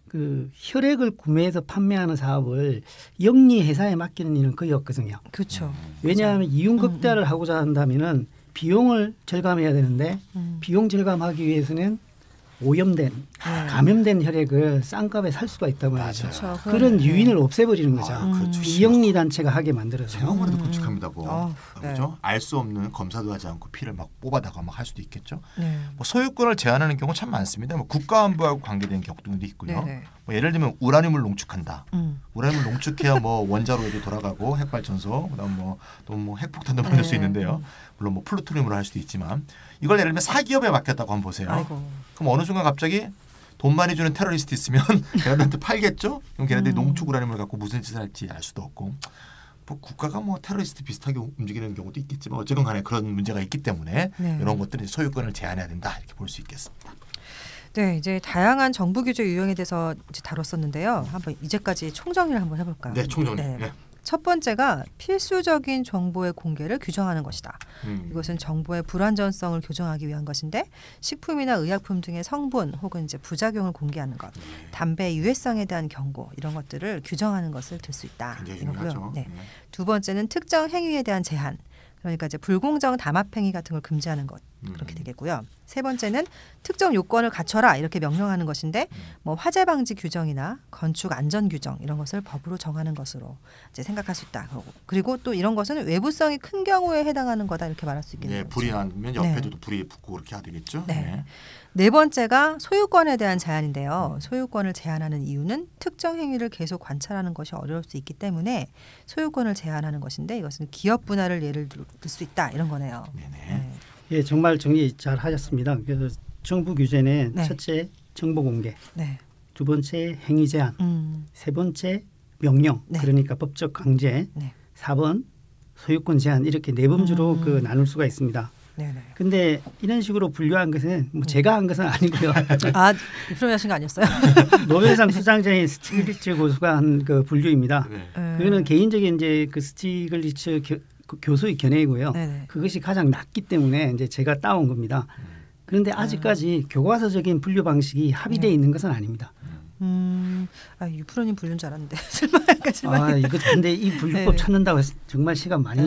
그 혈액을 구매해서 판매하는 사업을 영리 회사에 맡기는 일은 거의 없거든요. 그렇죠. 왜냐하면 이윤 극대화를 하고자 한다면은 비용을 절감해야 되는데 비용 절감하기 위해서는 오염된 감염된 혈액을 싼 값에 살 수가 있다고 하죠. 그런 유인을 없애버리는 거죠. 비영리 단체가 하게 만들어서. 생각만 해도 끔찍합니다. 그렇죠? 알 수 없는 검사도 하지 않고 피를 막 뽑아다가 막 할 수도 있겠죠. 뭐 소유권을 제한하는 경우 참 많습니다. 뭐 국가안보하고 관계된 경우도 있고요. 뭐 예를 들면 우라늄을 농축한다. 우라늄을 농축해야 뭐 원자로에도 돌아가고 핵발전소, 그다음 뭐 또 뭐 핵폭탄도 만들 수 있는데요. 물론 뭐 플루토늄으로 할 수도 있지만 이걸 예를 들면 사기업에 맡겼다고 한번 보세요. 그럼 어느 순간 갑자기 돈 많이 주는 테러리스트 있으면 걔네들한테 팔겠죠? 그럼 걔네들이 농축 우라늄을 갖고 무슨 짓을 할지 알 수도 없고 뭐 국가가 뭐 테러리스트 비슷하게 움직이는 경우도 있겠지만 어쨌든 간에 그런 문제가 있기 때문에 이런 것들은 소유권을 제한해야 된다 이렇게 볼 수 있겠습니다. 네, 이제 다양한 정부 규제 유형에 대해서 이제 다뤘었는데요. 한번 이제까지 총정리를 한번 해볼까요? 네, 총정리. 첫 번째가 필수적인 정보의 공개를 규정하는 것이다. 이것은 정보의 불완전성을 교정하기 위한 것인데 식품이나 의약품 등의 성분 혹은 이제 부작용을 공개하는 것, 담배의 유해성에 대한 경고 이런 것들을 규정하는 것을 들 수 있다. 이거고요. 두 번째는 특정 행위에 대한 제한. 그러니까 이제 불공정 담합 행위 같은 걸 금지하는 것 그렇게 되겠고요. 세 번째는 특정 요건을 갖춰라 이렇게 명령하는 것인데 뭐 화재 방지 규정이나 건축 안전 규정 이런 것을 법으로 정하는 것으로 이제 생각할 수 있다. 그리고 또 이런 것은 외부성이 큰 경우에 해당하는 거다 이렇게 말할 수 있겠네요. 불이 나면 옆에도 또 불이 붙고 그렇게 해야 되겠죠. 네 번째가 소유권에 대한 제한인데요. 소유권을 제한하는 이유는 특정 행위를 계속 관찰하는 것이 어려울 수 있기 때문에 소유권을 제한하는 것인데 이것은 기업 분할을 예를 들 수 있다 이런 거네요. 예, 정말 정리 잘 하셨습니다. 그래서 정부 규제는 첫째 정보 공개, 두 번째 행위 제한, 세 번째 명령, 그러니까 법적 강제, 4번 소유권 제한 이렇게 네 범주로 그 나눌 수가 있습니다. 근데 이런 식으로 분류한 것은 뭐 제가 한 것은 아니고요. 아, 입소문 하신 거 아니었어요? 노벨상 수상자인 스티글리츠 교수가 한 그 분류입니다. 그거는 개인적인 이제 그 스티글리츠 교수의 견해이고요. 그것이 가장 낮기 때문에 이제 제가 따온 겁니다. 그런데 아직까지 교과서적인 분류 방식이 합의되어 있는 것은 아닙니다. 유프로님 불륜 줄 알았는데 실망. 이거 근데 이 불법 찾는다고 해서 정말 시간 많이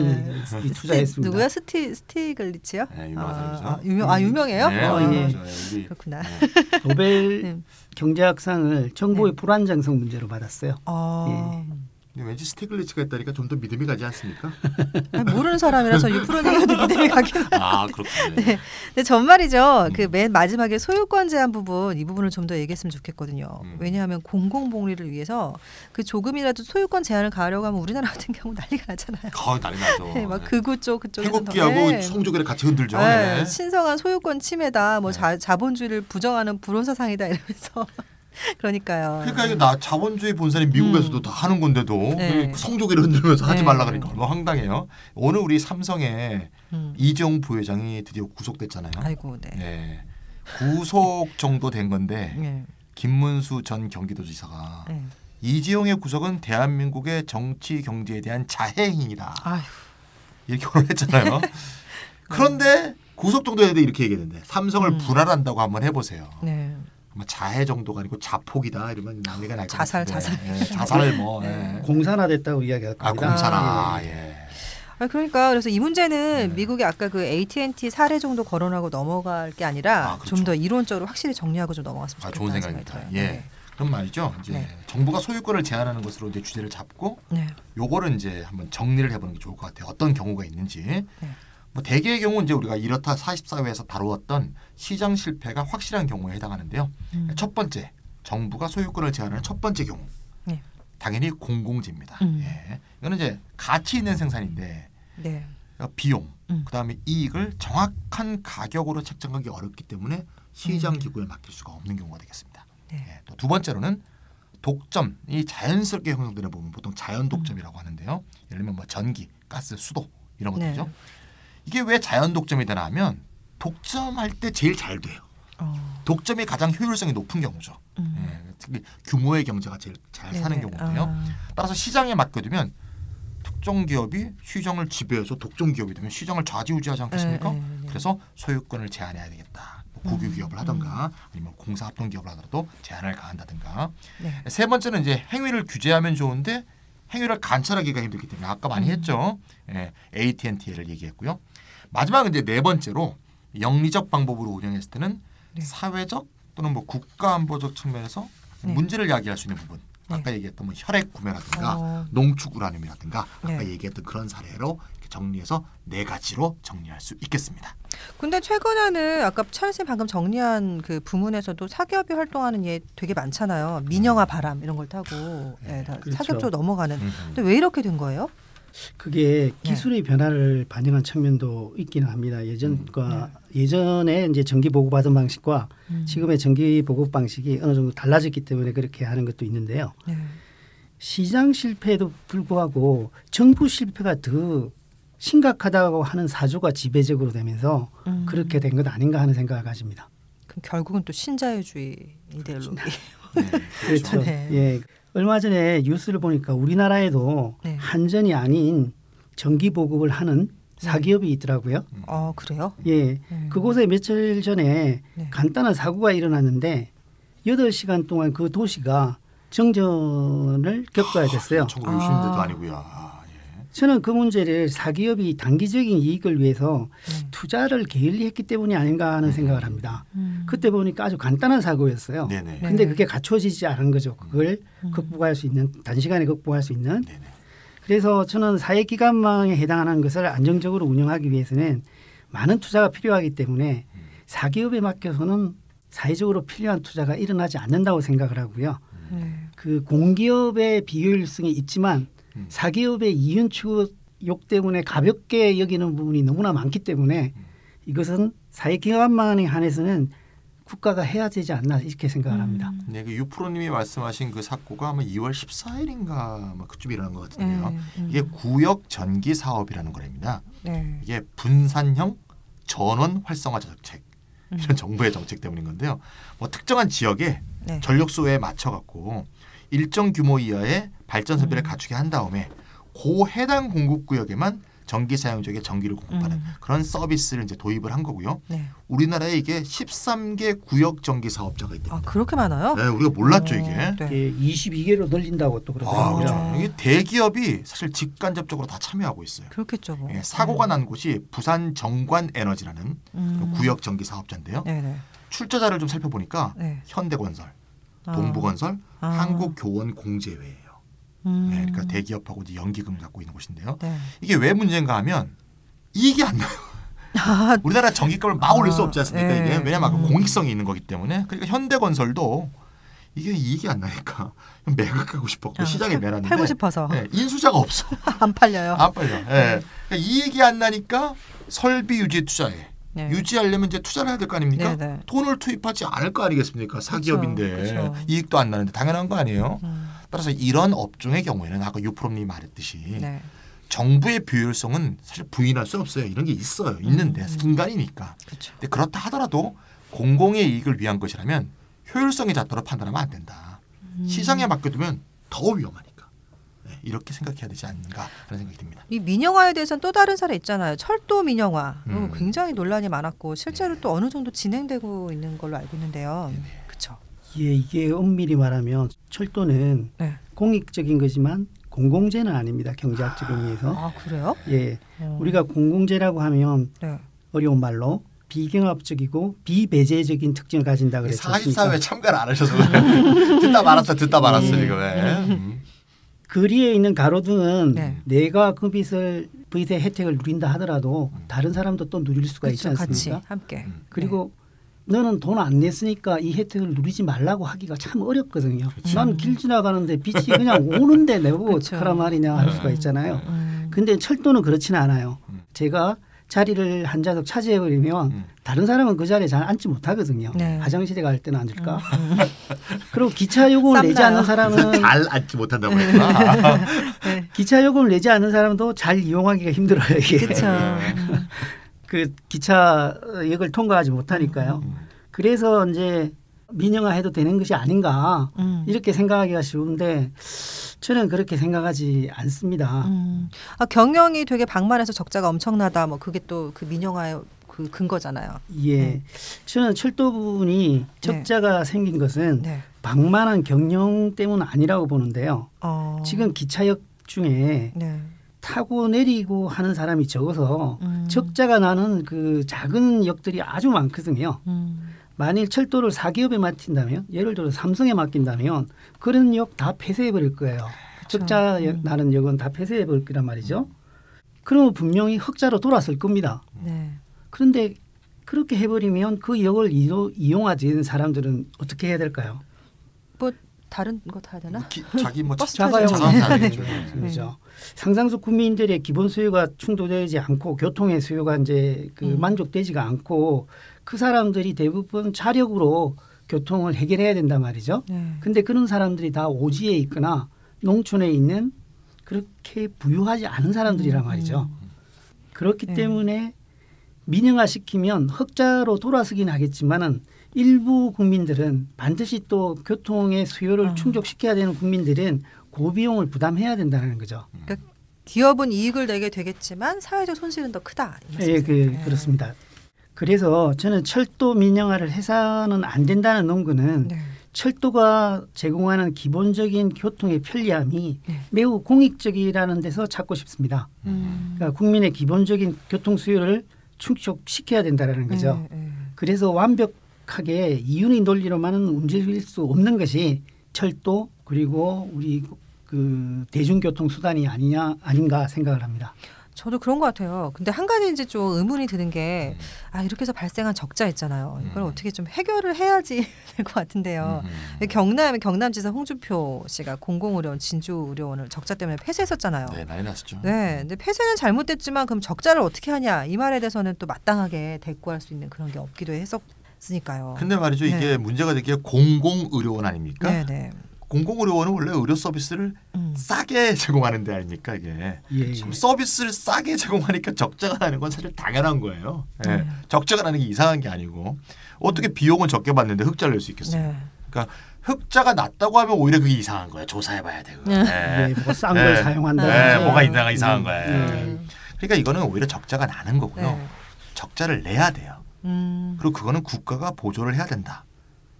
투자했습니다. 누구야? 스티글리츠요? 네, 유명한 사람이죠. 유명해요? 네, 그렇구나. 노벨 경제학상을 정보의 불안정성 문제로 받았어요. 왠지 스티글리츠가 했다니까 좀 더 믿음이 가지 않습니까? 모르는 사람이라서 유프로님한테 믿음이 가긴. 그렇군요. 네. 근데 전말이죠. 그 맨 마지막에 소유권 제한 부분 이 부분을 좀 더 얘기했으면 좋겠거든요. 왜냐하면 공공복리를 위해서 그 조금이라도 소유권 제한을 가하려고 하면 우리나라 같은 경우 난리가 나잖아요. 거의 난리 나죠. 네, 막 극우 쪽 그쪽에서 태극기하고 송조기를 같이 흔들죠. 네. 신성한 소유권 침해다. 뭐 자본주의를 부정하는 불온사상이다 이러면서. 그러니까요. 그러니까 이게 자본주의 본산이 미국에서도 다 하는 건데도 성조기를 흔들면서 하지 말라 그러니까 얼마나 황당해요. 오늘 우리 삼성의 이재용 부회장이 드디어 구속됐잖아요. 아이고, 네. 네. 구속 정도 된 건데 김문수 전 경기도지사가 이재용의 구속은 대한민국의 정치 경제에 대한 자해행위다. 이렇게 언론을 했잖아요. 그런데 구속 정도 되는데 이렇게 얘기했는데 삼성을 분할한다고 한번 해보세요. 네. 자해 정도가 아니고 자폭이다 이러면 난리가 날 것 같은데. 자살 공산화됐다고 이야기할 겁니다. 공산화. 그러니까 그래서 이 문제는 미국이 아까 그 AT&T 사례 정도 거론하고 넘어갈 게 아니라 그렇죠. 좀 더 이론적으로 확실히 정리하고 좀 넘어갔으면 좋겠다. 좋은 생각입니다. 그럼 말이죠. 이제 정부가 소유권을 제한하는 것으로 이제 주제를 잡고 요거를 이제 한번 정리를 해보는 게 좋을 것 같아요. 어떤 경우가 있는지. 뭐 대개의 경우 이제 우리가 이렇다 44회에서 다루었던 시장 실패가 확실한 경우에 해당하는데요. 첫 번째, 정부가 소유권을 제한하는 첫 번째 경우, 당연히 공공재입니다. 이거는 이제 가치 있는 생산인데 비용, 그다음에 이익을 정확한 가격으로 책정하기 어렵기 때문에 시장 기구에 맡길 수가 없는 경우가 되겠습니다. 또 두 번째로는 독점이 자연스럽게 형성되는 부분, 보통 자연 독점이라고 하는데요. 예를 들면 뭐 전기, 가스, 수도 이런 것들이죠. 이게 왜 자연 독점이 되나 하면 독점할 때 제일 잘 돼요. 독점이 가장 효율성이 높은 경우죠. 특히 규모의 경제가 제일 잘 사는 경우인데요. 따라서 시장에 맡겨두면 특정 기업이 시장을 지배해서 독점 기업이 되면 시장을 좌지우지하지 않겠습니까? 그래서 소유권을 제한해야 되겠다. 국유 기업을 하든가 아니면 공사합동 기업을 하더라도 제한을 가한다든가. 세 번째는 이제 행위를 규제하면 좋은데 행위를 관찰하기가 힘들기 때문에 아까 많이 했죠. AT&T를 얘기했고요. 마지막은 이제 네 번째로 영리적 방법으로 운영했을 때는 사회적 또는 뭐 국가안보적 측면에서 문제를 야기할 수 있는 부분. 아까 얘기했던 뭐 혈액 구매라든가 농축 우라늄이라든가 아까 얘기했던 그런 사례로 이렇게 정리해서 네 가지로 정리할 수 있겠습니다. 근데 최근에는 아까 찰 쌤 방금 정리한 그 부문에서도 사기업이 활동하는 예 되게 많잖아요. 민영화 바람 이런 걸 타고 다 그렇죠. 사기업 쪽으로 넘어가는. 근데 왜 이렇게 된 거예요? 그게 기술의 변화를 반영한 측면도 있기는 합니다. 예전에 이제 정기 보고 받은 방식과 지금의 정기 보급 방식이 어느 정도 달라졌기 때문에 그렇게 하는 것도 있는데요. 시장 실패에도 불구하고 정부 실패가 더 심각하다고 하는 사조가 지배적으로 되면서 그렇게 된 것 아닌가 하는 생각을 가집니다. 그럼 결국은 또 신자유주의 이데올로기. 그렇죠. 얼마 전에 뉴스를 보니까 우리나라에도 한전이 아닌 정기 보급을 하는 사기업이 있더라고요. 그래요? 그곳에 며칠 전에 간단한 사고가 일어났는데 8시간 동안 그 도시가 정전을 겪어야 됐어요. 1960년대도 아니고요. 저는 그 문제를 사기업이 단기적인 이익을 위해서 투자를 게을리했기 때문이 아닌가 하는 생각을 합니다. 그때 보니까 아주 간단한 사고였어요. 그런데 그게 갖춰지지 않은 거죠. 그걸 극복할 수 있는, 단시간에 극복할 수 있는. 그래서 저는 사회기관망에 해당하는 것을 안정적으로 운영하기 위해서는 많은 투자가 필요하기 때문에 사기업에 맡겨서는 사회적으로 필요한 투자가 일어나지 않는다고 생각을 하고요. 그 공기업의 비효율성이 있지만 사기업의 이윤 추구욕 때문에 가볍게 여기는 부분이 너무나 많기 때문에 이것은 사회기관만에 한해서는 국가가 해야 되지 않나 이렇게 생각을 합니다. 네, 그 유프로님이 말씀하신 그 사고가 아마 2월 14일인가 뭐 그쯤 일어난 것 같은데요. 이게 구역 전기 사업이라는 거랍니다. 이게 분산형 전원 활성화 정책 이런 정부의 정책 때문인 건데요. 뭐 특정한 지역에 전력 수요에 맞춰 갖고 일정 규모 이하의 발전 설비를 갖추게 한 다음에 그 해당 공급 구역에만 전기 사용자에게 전기를 공급하는 그런 서비스를 이제 도입을 한 거고요. 네. 우리나라에 이게 13개 구역 전기 사업자가 있답니다. 그렇게 많아요? 네, 우리가 몰랐죠 이게. 네. 22개로 늘린다고 또 그러더라고요. 그렇죠. 이게 대기업이 사실 직간접적으로 다 참여하고 있어요. 그렇겠죠. 뭐. 사고가 난 곳이 부산 정관에너지라는 구역 전기 사업자인데요. 네네. 출자자를 좀 살펴보니까 네. 현대건설, 동부건설, 한국교원공제회예요. 네, 그러니까 대기업하고 이제 연기금을 갖고 있는 곳인데요. 네. 이게 왜 문제인가 하면 이익이 안 나요. 우리나라 전기값을 막 올릴 수 없지 않습니까? 네. 이게 왜냐하면 공익성이 있는 거기 때문에. 그러니까 현대건설도 이게 이익이 안 나니까 매각하고 싶었고 시장에 내놨는데 팔고 싶어서 인수자가 없어. 안 팔려요. 안 팔려. 그러니까 이익이 안 나니까 설비 유지 투자에 유지하려면 이제 투자를 해야 될 거 아닙니까? 네네. 돈을 투입하지 않을 거 아니겠습니까? 사기업인데 그쵸. 이익도 안 나는데 당연한 거 아니에요? 따라서 이런 업종의 경우에는 아까 유프롬님이 말했듯이 네. 정부의 비효율성은 사실 부인할 수 없어요. 이런 게 있어요. 있는데 인간이니까. 그쵸. 근데 그렇다 하더라도 공공의 이익을 위한 것이라면 효율성이 잣도로 판단하면 안 된다. 시장에 맡겨두면 더 위험하니까. 이렇게 생각해야 되지 않는가 하는 생각이 듭니다. 이 민영화에 대해서는 또 다른 사례 있잖아요. 철도 민영화. 굉장히 논란이 많았고 실제로 또 어느 정도 진행되고 있는 걸로 알고 있는데요. 그렇죠. 예, 이게 엄밀히 말하면 철도는 공익적인 거지만 공공재는 아닙니다. 경제학적 의미에서. 아, 그래요? 예, 우리가 공공재라고 하면 어려운 말로 비경합적이고 비배제적인 특징을 가진다 그랬죠. 44회 참가를 안 하셔서 듣다 말았어 지금. 거리에 있는 가로등은 내가 그 빛의 혜택을 누린다 하더라도 다른 사람도 또 누릴 수가 있지 않습니까? 같이 함께. 그리고 너는 돈 안 냈으니까 이 혜택을 누리지 말라고 하기가 참 어렵거든요. 난 길 지나가는데 빛이 그냥 오는데 내보고 어떡하란 말이냐 할 수가 있잖아요. 근데 철도는 그렇지는 않아요. 제가 자리를 한 좌석 차지해버리면 다른 사람은 그 자리에 잘 앉지 못하거든요. 화장실에 갈 때는 앉을까? 그리고 기차 요금을 내지 않는 사람은 잘 앉지 못한다고 했구나. 기차 요금을 내지 않는 사람도 잘 이용하기가 힘들어요. 이게. 그렇죠. 그 기차역을 통과하지 못하니까요. 그래서 이제 민영화해도 되는 것이 아닌가 이렇게 생각하기가 쉬운데 저는 그렇게 생각하지 않습니다. 경영이 되게 방만해서 적자가 엄청나다. 뭐 그게 또 그 민영화의 그 근거잖아요. 예, 저는 철도 부분이 적자가 생긴 것은 방만한 경영 때문 아니라고 보는데요. 지금 기차역 중에 타고 내리고 하는 사람이 적어서 적자가 나는 그 작은 역들이 아주 많거든요. 만일 철도를 4기업에 맡긴다면 예를 들어 삼성에 맡긴다면 그런 역 다 폐쇄해버릴 거예요. 그렇죠. 적자 나는 역은 다 폐쇄해버릴 거란 말이죠. 그러면 분명히 흑자로 돌아설 겁니다. 그런데 그렇게 해버리면 그 역을 이용하는 사람들은 어떻게 해야 될까요? 뭐 다른 거 타야 되나? 자기 뭐 자가용은 그렇죠. 상당수 국민들의 기본 수요가 충족되지 않고 교통의 수요가 이제 그 만족되지가 않고 그 사람들이 대부분 자력으로 교통을 해결해야 된단 말이죠. 근데 그런 사람들이 다 오지에 있거나 농촌에 있는 그렇게 부유하지 않은 사람들이란 말이죠. 그렇기 때문에 민영화시키면 흑자로 돌아서긴 하겠지만은 일부 국민들은 반드시 또 교통의 수요를 충족시켜야 되는 국민들은 고비용을 부담해야 된다는 거죠. 그러니까 기업은 이익을 내게 되겠지만 사회적 손실은 더 크다. 예, 그렇습니다. 그래서 저는 철도 민영화를 해서는 안 된다는 논거는 철도가 제공하는 기본적인 교통의 편리함이 매우 공익적이라는 데서 찾고 싶습니다. 그러니까 국민의 기본적인 교통 수요를 충족시켜야 된다는 거죠. 그래서 완벽하게 이윤의 논리로만은 움직일 수 없는 것이 철도 그리고 우리 그 대중교통 수단이 아닌가 생각을 합니다. 저도 그런 것 같아요. 근데 한 가지 이제 좀 의문이 드는 게 이렇게 해서 발생한 적자 있잖아요. 이걸 어떻게 좀 해결을 해야지 될 것 같은데요. 경남지사 홍준표 씨가 공공의료원 진주의료원을 적자 때문에 폐쇄했었잖아요. 네, 난리 났었죠. 네, 근데 폐쇄는 잘못됐지만 그럼 적자를 어떻게 하냐 이 말에 대해서는 또 마땅하게 대꾸할 수 있는 그런 게 없기도 했었으니까요. 근데 말이죠, 이게 문제가 된 게 공공의료원 아닙니까? 네. 공공의료원은 원래 의료 서비스를 싸게 제공하는 데 아닙니까 이게. 서비스를 싸게 제공하니까 적자가 나는 건 사실 당연한 거예요. 적자가 나는 게 이상한 게 아니고 어떻게 비용은 적게 받는데 흑자를 낼 수 있겠어요. 그러니까 흑자가 낮다고 하면 오히려 그게 이상한 거예요. 조사해봐야 되고. 뭐가 싼 걸 사용한다. 뭐가 이상한 거예요. 그러니까 이거는 오히려 적자가 나는 거고요. 네. 적자를 내야 돼요. 그리고 그거는 국가가 보조를 해야 된다.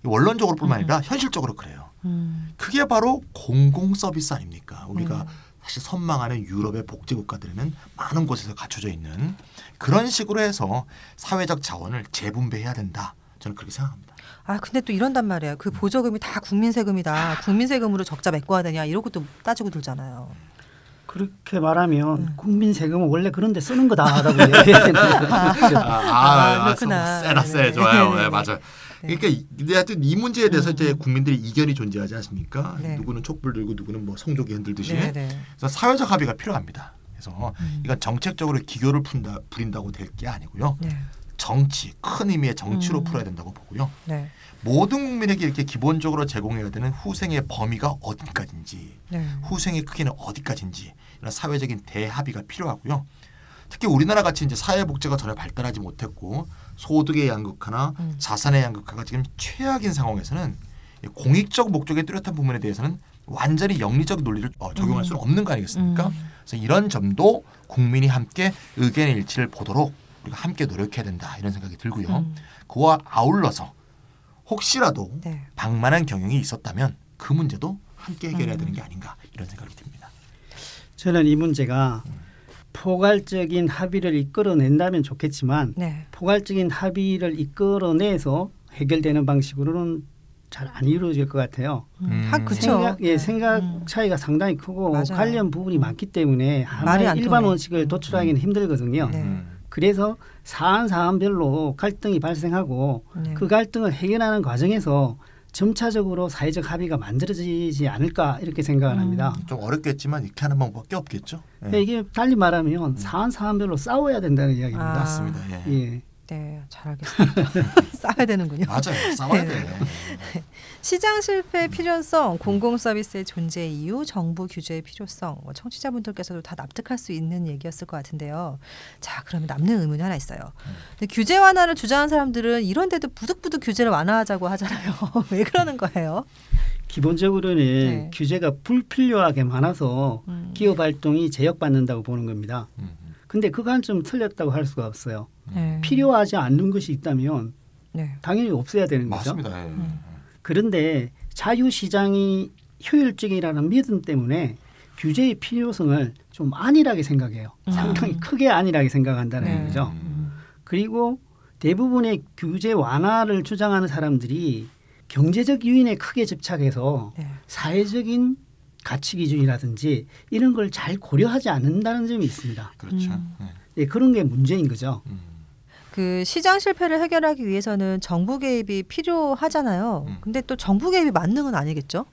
원론적으로뿐만 아니라 현실적으로 그래요. 그게 바로 공공 서비스 아닙니까? 우리가 사실 선망하는 유럽의 복지 국가들에는 많은 곳에서 갖춰져 있는 그런 식으로 해서 사회적 자원을 재분배해야 된다. 저는 그렇게 생각합니다. 아 근데 또 이런단 말이에요. 그 보조금이 다 국민 세금이다. 국민 세금으로 적자 메꿔야 되냐 이런 것도 따지고 들잖아요. 그렇게 말하면 국민 세금은 원래 그런 데 쓰는 거다라고 얘기해야 되는 거죠. 그렇구나. 세다 세. 좋아요. 네, 맞아요. 그러니까 하여튼 이 문제에 대해서 이제 국민들의 이견이 존재하지 않습니까? 네. 누구는 촛불 들고 누구는 뭐 성조기 흔들듯이. 네. 그래서 사회적 합의가 필요합니다. 그래서 이건 정책적으로 기교를 부린다고 될 게 아니고요. 네. 정치, 큰 의미의 정치로 풀어야 된다고 보고요. 네. 모든 국민에게 이렇게 기본적으로 제공해야 되는 후생의 범위가 어디까지인지, 네. 후생의 크기는 어디까지인지 이런 사회적인 대합의가 필요하고요. 특히 우리나라 같이 이제 사회복지가 전혀 발달하지 못했고 소득의 양극화나 자산의 양극화가 지금 최악인 상황에서는 공익적 목적에 뚜렷한 부분에 대해서는 완전히 영리적 논리를 적용할 수는 없는 거 아니겠습니까? 그래서 이런 점도 국민이 함께 의견의 일치를 보도록 우리가 함께 노력해야 된다 이런 생각이 들고요. 그와 아울러서 혹시라도 네. 방만한 경영이 있었다면 그 문제도 함께 해결해야 되는 게 아닌가 이런 생각이 듭니다. 저는 이 문제가 포괄적인 합의를 이끌어낸다면 좋겠지만 네. 포괄적인 합의를 이끌어내서 해결되는 방식으로는 잘 안 이루어질 것 같아요. 그렇죠. 생각 차이가 상당히 크고 맞아요. 관련 부분이 많기 때문에 하나의 일반 원칙을 도출하기는 힘들거든요. 네. 그래서 사안별로 갈등이 발생하고 네. 그 갈등을 해결하는 과정에서 점차적으로 사회적 합의가 만들어지지 않을까 이렇게 생각을 합니다. 좀 어렵겠지만 이렇게 하는 방법밖에 없겠죠. 네. 이게 달리 말하면 사안별로 싸워야 된다는 이야기입니다. 맞습니다. 예. 네, 잘 알겠습니다. 싸워야 되는군요. 맞아요. 싸워야 돼. 시장 실패의 필요성, 공공 서비스의 존재 이유, 정부 규제의 필요성. 청취자분들께서도 다 납득할 수 있는 얘기였을 것 같은데요. 자, 그러면 남는 의문이 하나 있어요. 근데 규제 완화를 주장하는 사람들은 이런데도 부득부득 규제를 완화하자고 하잖아요. 왜 그러는 거예요? 기본적으로는 네. 규제가 불필요하게 많아서 기업 활동이 제약받는다고 보는 겁니다. 근데 그건 좀 틀렸다고 할 수가 없어요. 필요하지 않는 것이 있다면 당연히 없애야 되는 거죠. 맞습니다. 그런데 자유시장이 효율적이라는 믿음 때문에 규제의 필요성을 좀 안일하게 생각해요. 상당히 크게 안일하게 생각한다는 거죠. 그리고 대부분의 규제 완화를 주장하는 사람들이 경제적 요인에 크게 집착해서 사회적인 가치 기준이라든지 이런 걸 잘 고려하지 않는다는 점이 있습니다. 그렇죠. 네, 그런 게 문제인 거죠. 그 시장 실패를 해결하기 위해서는 정부 개입이 필요하잖아요. 근데 또 정부 개입이 만능은 아니겠죠?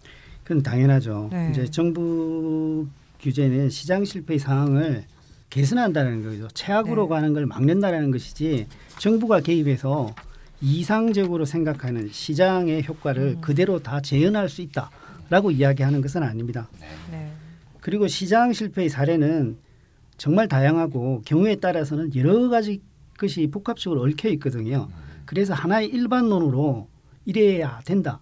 그건 당연하죠. 네. 이제 정부 규제는 시장 실패의 상황을 개선한다는 거죠. 최악으로 가는 걸 막는다는 것이지 정부가 개입해서 이상적으로 생각하는 시장의 효과를 그대로 다 재현할 수 있다라고 이야기하는 것은 아닙니다. 네. 그리고 시장 실패의 사례는 정말 다양하고 경우에 따라서는 여러 가지 것이 복합적으로 얽혀 있거든요. 그래서 하나의 일반론으로 이래야 된다.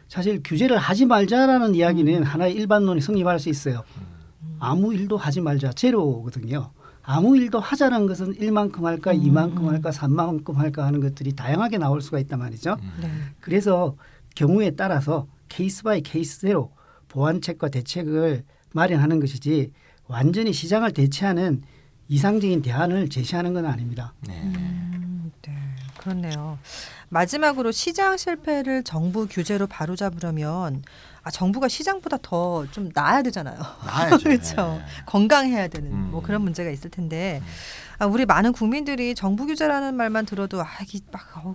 사실 규제를 하지 말자라는 이야기는 하나의 일반론이 성립할 수 있어요. 아무 일도 하지 말자 제로거든요. 아무 일도 하자는 것은 1만큼 할까 2만큼 할까 3만큼 할까 하는 것들이 다양하게 나올 수가 있단 말이죠. 그래서 경우에 따라서 케이스 바이 케이스대로 보완책과 대책을 마련하는 것이지 완전히 시장을 대체하는 이상적인 대안을 제시하는 건 아닙니다. 네, 그렇네요. 마지막으로 시장 실패를 정부 규제로 바로잡으려면 정부가 시장보다 더 좀 나아야 되잖아요. 나아야죠. 그렇죠. 건강해야 되는 뭐 그런 문제가 있을 텐데 우리 많은 국민들이 정부 규제라는 말만 들어도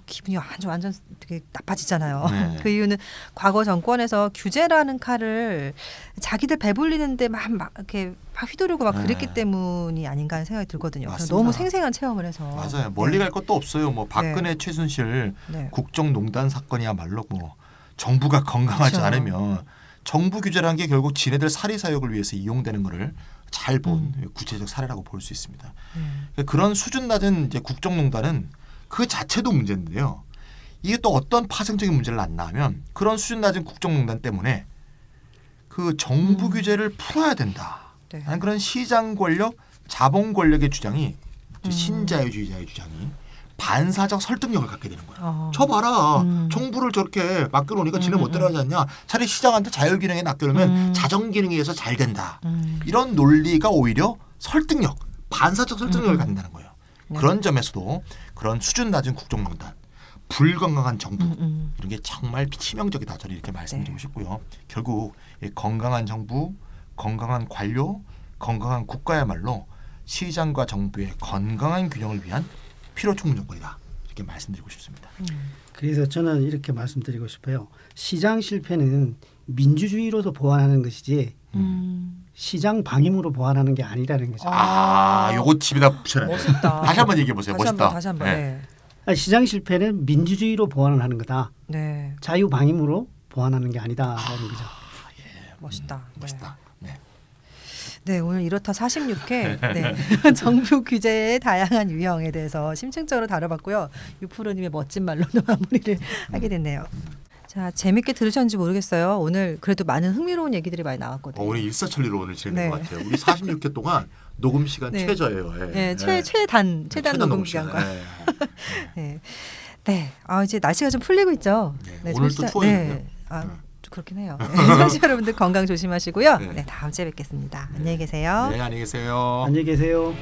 기분이 완전 되게 나빠지잖아요. 네. 그 이유는 과거 정권에서 규제라는 칼을 자기들 배불리는데 막 이렇게 휘두르고 막 그랬기 때문이 아닌가 하는 생각이 들거든요. 너무 생생한 체험을 해서. 맞아요. 멀리 갈 것도 없어요. 뭐 박근혜 최순실 국정농단 사건이야말로 뭐 정부가 건강하지 않으면 정부 규제라는 게 결국 지네들 사리사욕을 위해서 이용되는 거를 잘 본 구체적 사례라고 볼 수 있습니다. 그런 수준 낮은 이제 국정농단은 그 자체도 문제인데요. 이게 또 어떤 파생적인 문제를 낳나 하면 그런 수준 낮은 국정농단 때문에 그 정부 규제를 풀어야 된다. 그런 시장 권력, 자본 권력의 주장이 신자유주의자의 주장이 반사적 설득력을 갖게 되는 거야. 저 봐라. 정부를 저렇게 맡겨놓으니까 지는 못 따라가지 않냐. 차라리 시장한테 자율기능에 맡겨놓으면 자정기능에 의해서 잘 된다. 이런 논리가 오히려 설득력, 반사적 설득력을 갖는다는 거예요. 그런 점에서도 그런 수준 낮은 국정농단, 불건강한 정부 이런 게 정말 치명적이다. 저는 이렇게 말씀드리고 싶고요. 결국 건강한 정부, 건강한 관료, 건강한 국가야말로 시장과 정부의 건강한 균형을 위한 필요 충분 조건이다. 이렇게 말씀드리고 싶습니다. 그래서 저는 이렇게 말씀드리고 싶어요. 시장 실패는 민주주의로도 보완하는 것이지 시장 방임으로 보완하는 게 아니라는 거죠. 요거 집에다 붙여놔요. 멋있다. 다시 한번 얘기해 보세요. 멋있다. 다시 한번. 네. 시장 실패는 민주주의로 보완을 하는 거다. 네. 자유 방임으로 보완하는 게 아니다라는 거죠. 멋있다. 멋있다. 네. 네, 오늘 이렇다 46회 네. 정부 규제의 다양한 유형에 대해서 심층적으로 다뤄봤고요. 유프로님의 멋진 말로도 마무리를 하게 됐네요. 자, 재밌게 들으셨는지 모르겠어요. 오늘 그래도 많은 흥미로운 얘기들이 많이 나왔거든요. 오늘 일사천리로 오늘 진행된 것 같아요. 우리 46회 동안 녹음 시간 최저예요. 네, 최단 녹음 시간과. 네. 네. 이제 날씨가 좀 풀리고 있죠. 네, 오늘 또 추워요. 그렇긴 해요. 청취자 여러분들 건강 조심하시고요. 네, 다음 주에 뵙겠습니다. 안녕히 계세요. 네, 안녕히 계세요. 안녕히 계세요.